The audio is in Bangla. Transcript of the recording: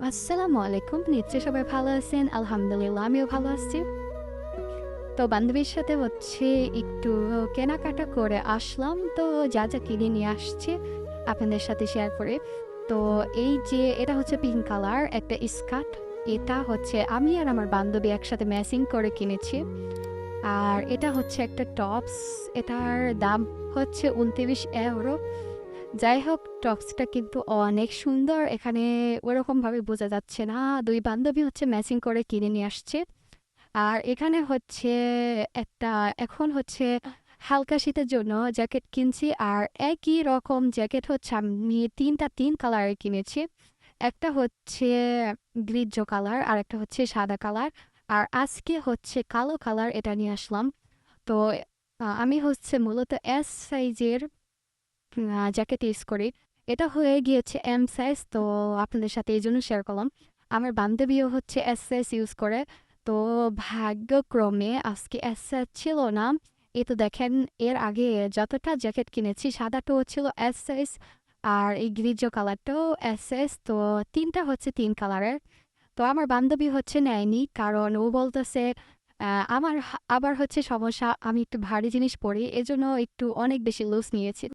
আসসালামু আলাইকুম। নিশ্চয়ই সবাই ভালো আছেন। আলহামদুলিল্লাহ আমিও ভালো আছি। তো বান্ধবীর সাথে একটু কেনাকাটা করে আসলাম। তো যা কিনে নিয়ে আসছি আপনাদের সাথে শেয়ার করে। তো এই যে এটা হচ্ছে পিঙ্ক কালার একটা স্কার্ট। এটা হচ্ছে আমি আর আমার বান্ধবী একসাথে ম্যাচিং করে কিনেছি। আর এটা হচ্ছে একটা টপস। এটার দাম হচ্ছে 29 ইউরো। যাই হোক টপসটা কিন্তু অনেক সুন্দর। এখানে ওরকমভাবে বোঝা যাচ্ছে না। ২ বান্ধবী ম্যাচিং করে কিনে নিয়ে আসছে। আর এখানে একটা এখন হালকা শীতের জন্য জ্যাকেট কিনছি। আর একই রকম জ্যাকেট আমি ৩ কালারের কিনেছি। একটা গ্রিজ কালার, আরেকটা সাদা কালার। আর আজকে কালো কালার এটা নিয়ে আসলাম। তো আমি মূলত এস সাইজের জ্যাকেট ইউজ করি। এটা হয়ে গিয়েছে এম সাইজ। তো আপনাদের সাথে এই জন্য শেয়ার করলাম। আমার বান্ধবীও এস সাইজ ইউজ করে। তো ভাগ্যক্রমে আজকে এস সাইজ ছিল না। এই তো দেখেন, এর আগে যতটা জ্যাকেট কিনেছি সাদাটাও ছিল এস সাইজ, আর এই গ্রিজ কালারটাও এস সাইজ। তো তিনটা ৩ কালারের। তো আমার বান্ধবী নেয়নি, কারণ ও বলতেছে আমার আবার সমস্যা, আমি একটু ভারী জিনিস পরি, এজন্য একটু অনেক বেশি লুজ নিয়েছি।